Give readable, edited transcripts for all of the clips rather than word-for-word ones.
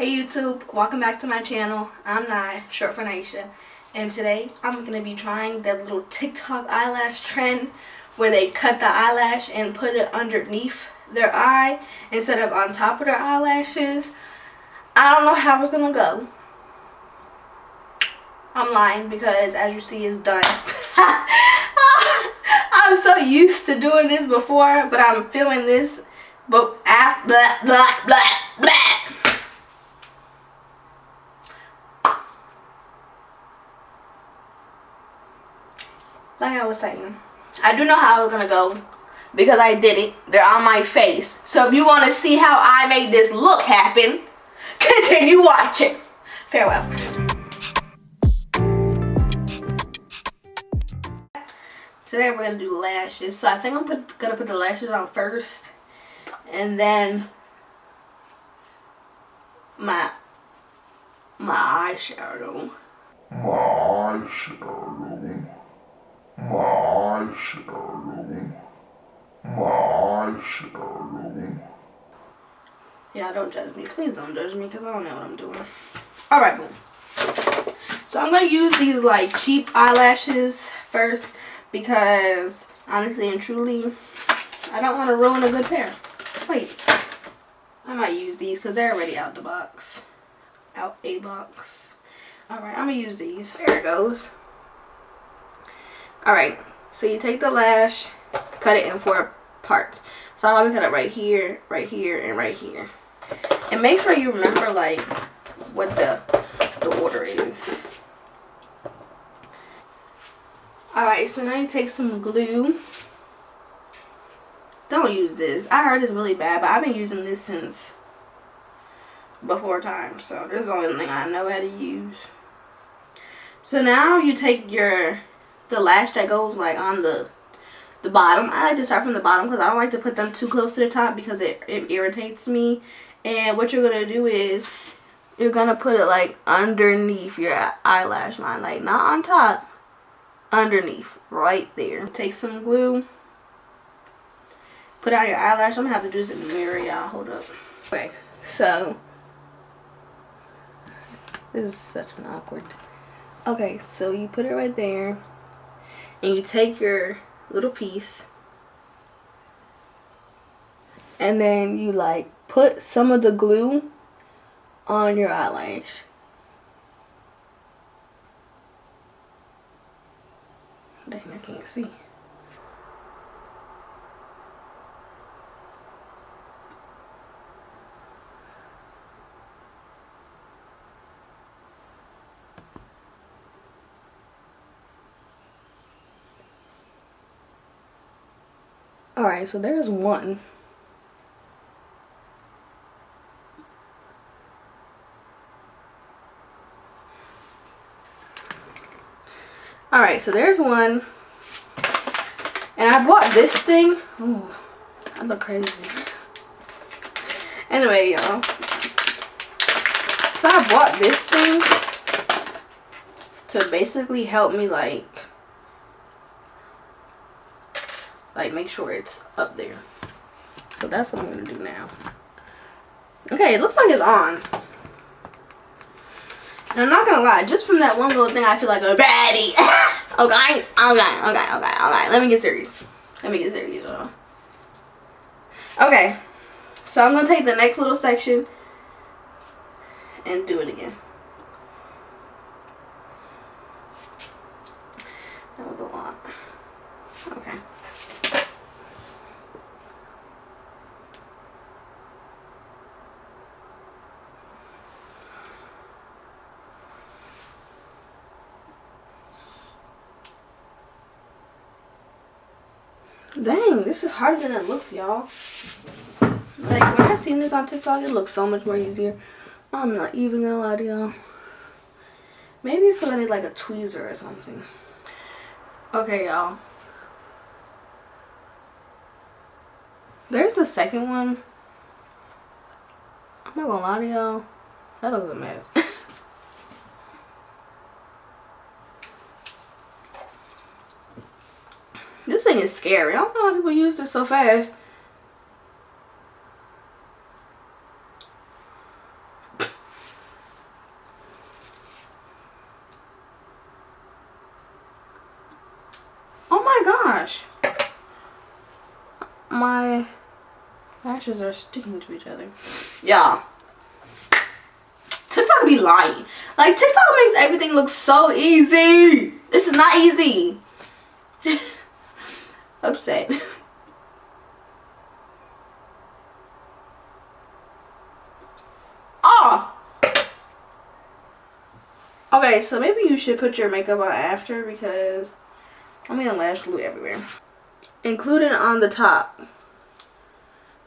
Hey YouTube, welcome back to my channel. I'm Nye, short for Nyeesha, and today I'm going to be trying that little TikTok eyelash trend where they cut the eyelash and put it underneath their eye instead of on top of their eyelashes. I don't know how it's going to go. I'm lying because as you see it's done. I'm so used to doing this before, but I'm feeling this but after blah blah blah blah. Like I was saying, I do know how it's gonna go because I did it. They're on my face. So if you want to see how I made this look happen, continue watching. Farewell. Today we're gonna do lashes. So I think I'm gonna put the lashes on first, and then my eyeshadow. Yeah, don't judge me. Please don't judge me because I don't know what I'm doing. Alright, boom. So I'm going to use these like cheap eyelashes first because honestly and truly, I don't want to ruin a good pair. Wait. I might use these because they're already out the box. Out a box. Alright, I'm going to use these. There it goes. Alright, so you take the lash, cut it in 4 parts. So I'm going to cut it right here, and right here. And make sure you remember like what the order is. Alright, so now you take some glue. Don't use this. I heard it's really bad, but I've been using this since before time. So this is the only thing I know how to use. So now you take the lash that goes like on the bottom. I like to start from the bottom because I don't like to put them too close to the top because it irritates me. And what you're going to do is you're going to put it like underneath your eyelash line. Like not on top, underneath, right there. Take some glue. Put out your eyelash. I'm going to have to do this in the mirror, y'all. Hold up. Okay, so this is such an awkward. Okay, so you put it right there. And you take your little piece. And then you like put some of the glue on your eyelash. Dang, I can't see. Alright, so there's one. Alright, so there's one. And I bought this thing. Ooh, I look crazy. Anyway, y'all. So I bought this thing to basically help me like make sure it's up there. So that's what I'm gonna do now. Okay, it looks like it's on. And I'm not gonna lie, just from that one little thing I feel like a baddie. Okay. Let me get serious. Y'all. Okay, so I'm gonna take the next little section and do it again. That was a lot. Okay. Dang, this is harder than it looks, y'all. Like, when I seen this on TikTok, it looks so much more easier. I'm not even gonna lie to y'all. Maybe it's because I need like a tweezer or something. Okay, y'all. There's the second one. I'm not gonna lie to y'all. That looks a mess. This thing is scary. I don't know how people use this so fast. my lashes are sticking to each other. Y'all, TikTok be lying. Like, TikTok makes everything look so easy. This is not easy. Upset. Oh. Okay, so maybe you should put your makeup on after, because I'm getting lash glue everywhere. Included on the top.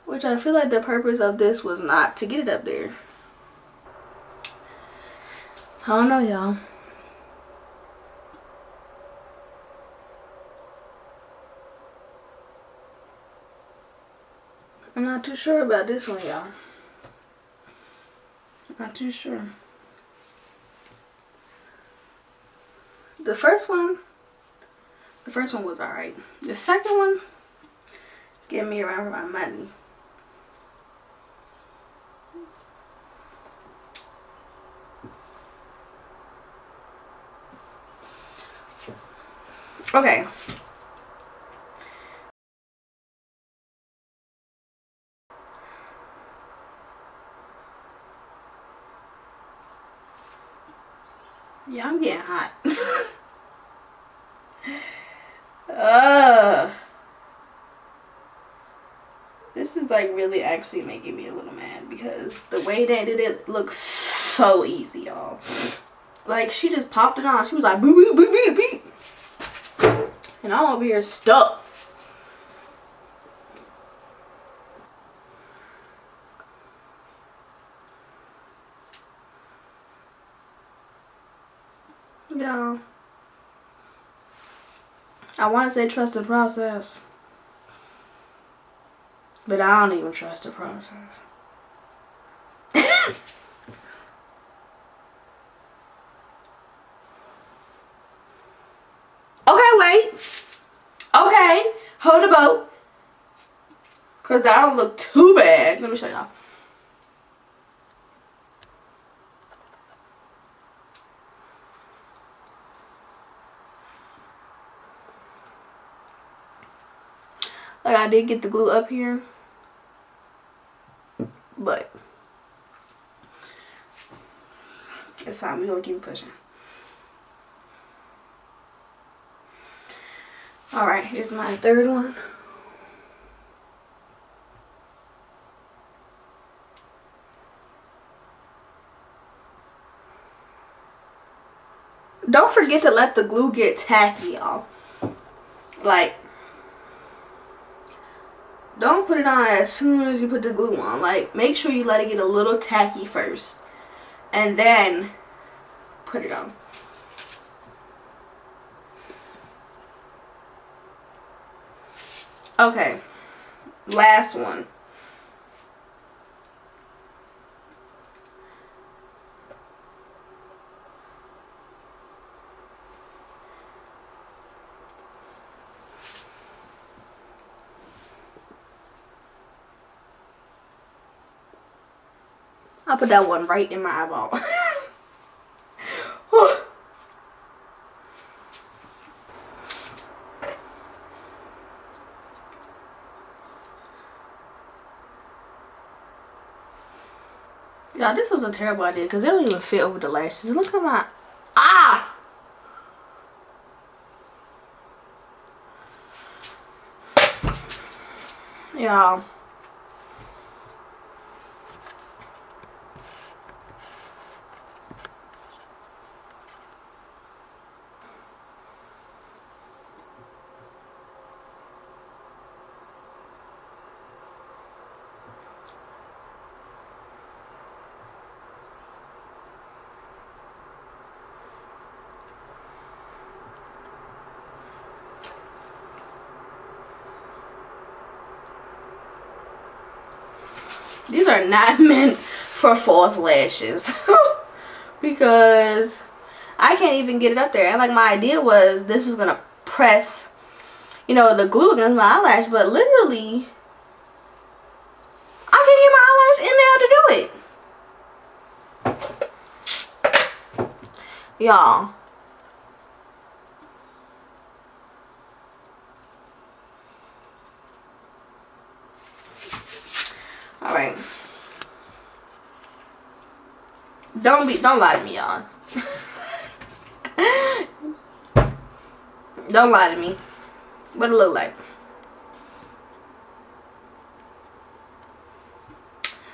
Which I feel like the purpose of this was not to get it up there. I don't know, y'all. I'm not too sure about this one, y'all. Not too sure. The first one was alright. The second one, get me around for my money. Okay. Yeah, I'm getting hot. This is like really actually making me a little mad, because the way they did it looks so easy, y'all. Like, she just popped it on. She was like, boop, boop, boop, boop, boop. And I'm over here stuck. Yeah. I want to say trust the process. But I don't even trust the process. Okay, wait. Okay. Hold the boat. Because that don't look too bad. Let me show y'all. Like, I did get the glue up here. But it's fine. We're going to keep pushing. Alright, here's my third one. Don't forget to let the glue get tacky, y'all. Like, don't put it on as soon as you put the glue on. Like, make sure you let it get a little tacky first. And then put it on. Okay. Last one. I'll put that one right in my eyeball. Yeah, this was a terrible idea because they don't even fit over the lashes. Look at my... Ah! Y'all. These are not meant for false lashes. Because I can't even get it up there. And like, my idea was this was gonna press, you know, the glue against my eyelash, but literally I can't get my eyelash in there to do it. Y'all. right. Don't lie to me, y'all. Don't lie to me. What it look like?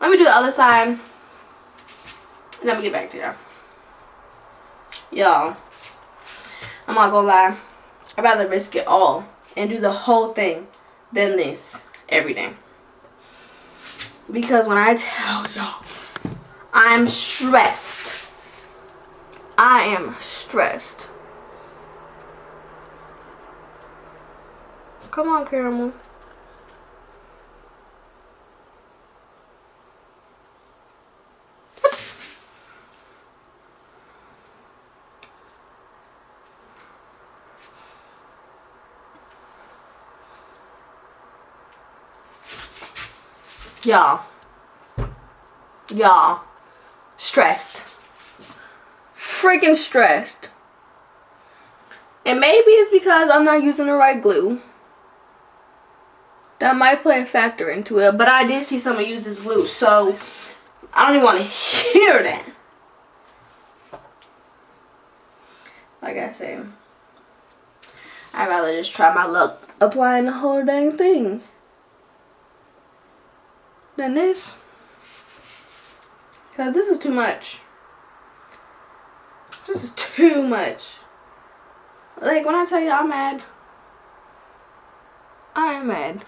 Let me do the other side. And let me get back to y'all. Y'all, I'm not gonna lie. I'd rather risk it all and do the whole thing than this every day. Because when I tell y'all, I'm stressed. I am stressed. Come on, Caramel. Y'all, stressed. Freaking stressed. And maybe it's because I'm not using the right glue. That might play a factor into it. But I did see someone use this glue, so I don't even want to hear that. Like I said, I'd rather just try my luck applying the whole dang thing than this. Because this is too much. This is too much. Like, when I tell you I'm mad, I am mad.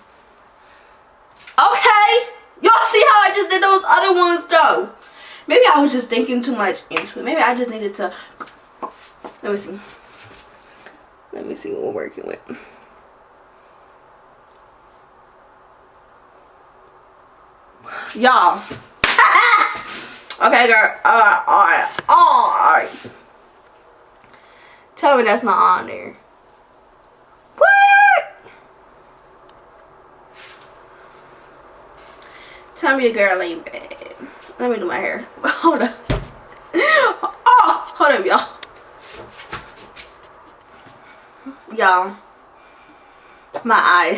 Okay! Y'all see how I just did those other ones, though? Maybe I was just thinking too much into it. Maybe I just needed to... Let me see. Let me see what we're working with. Y'all. Okay, girl. Alright. Tell me that's not on there. What? Tell me your girl ain't bad. Let me do my hair. Hold up. Oh, hold up, y'all. Y'all. My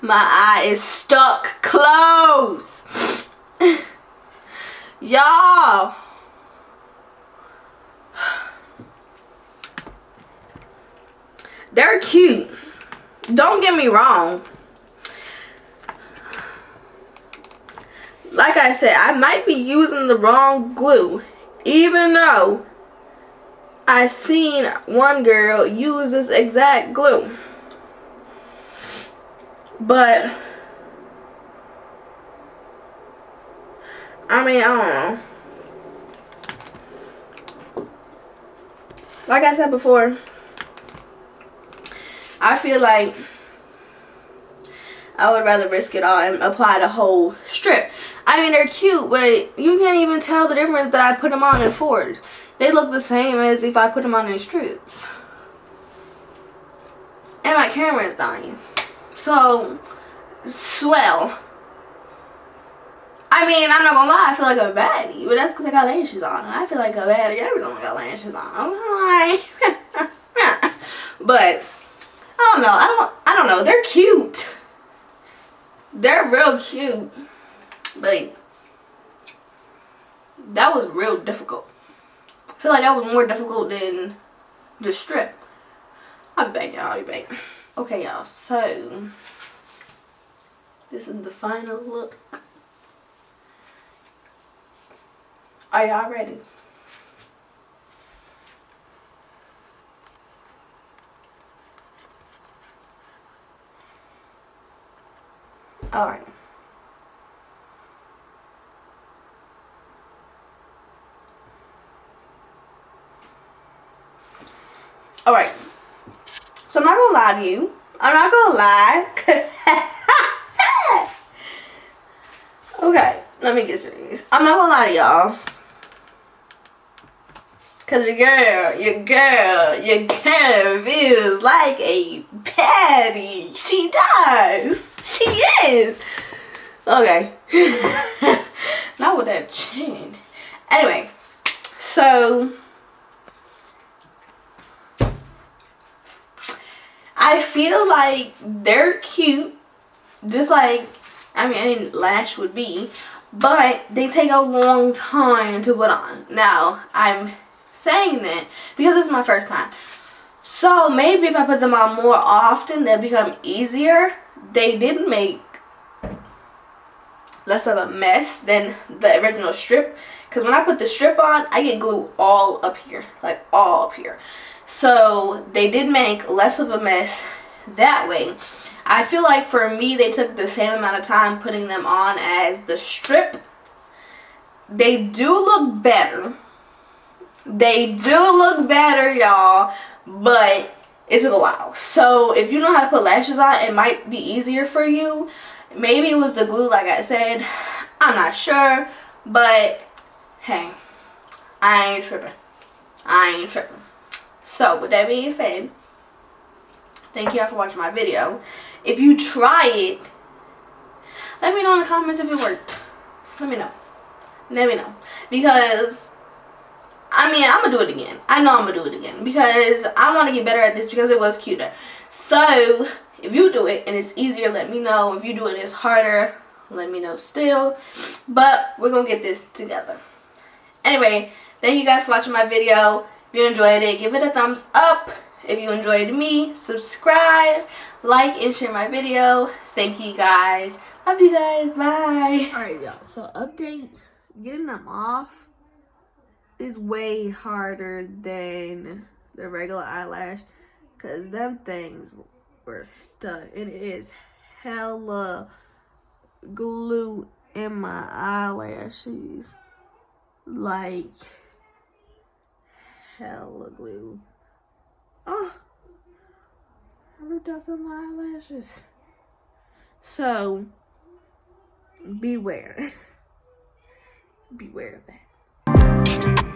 eye is stuck closed. Y'all. They're cute. Don't get me wrong. Like I said, I might be using the wrong glue. Even though I seen one girl use this exact glue. But I mean, I don't know. Like I said before, I feel like I would rather risk it all and apply the whole strip. I mean, they're cute, but you can't even tell the difference that I put them on in fours. They look the same as if I put them on in strips. And my camera is dying. So, swell. I mean, I'm not gonna lie, I feel like a baddie, but that's because I got lashes on. And I feel like a baddie every time I got lashes on. I'm like, but I don't know. I don't know. They're cute. They're real cute. But that was real difficult. I feel like that was more difficult than the strip. I'll be back, y'all. I'll be back. Okay, y'all. So this is the final look. Are y'all ready? Alright. Alright. So I'm not gonna lie to you. I'm not gonna lie. Okay, let me get serious. I'm not gonna lie to y'all. Cause your girl feels like a patty. She does. She is. Okay. Not with that chin. Anyway, so I feel like they're cute, just like I mean, any lash would be, but they take a long time to put on. Now, I'm saying that because it's my first time. So maybe if I put them on more often, they'll become easier. They did make less of a mess than the original strip, because when I put the strip on, I get glue all up here, like all up here. So they did make less of a mess that way. I feel like for me, they took the same amount of time putting them on as the strip. They do look better. They do look better, y'all, but it took a while. So if you know how to put lashes on, it might be easier for you. Maybe it was the glue, like I said. I'm not sure, but hey, I ain't tripping. I ain't tripping. So with that being said, thank you all for watching my video. If you try it, let me know in the comments if it worked. Let me know. Let me know. Because, I mean, I'm going to do it again. I know I'm going to do it again. Because I want to get better at this because it was cuter. So, if you do it and it's easier, let me know. If you do it and it's harder, let me know still. But, we're going to get this together. Anyway, thank you guys for watching my video. If you enjoyed it, give it a thumbs up. If you enjoyed me, subscribe, like, and share my video. Thank you guys. Love you guys. Bye. Alright, y'all. So, update. Getting them off is way harder than the regular eyelash. Because them things were stuck. And it is hella glue in my eyelashes. Like, hella glue. Oh, I ripped out some of my eyelashes. So, beware. Beware of that.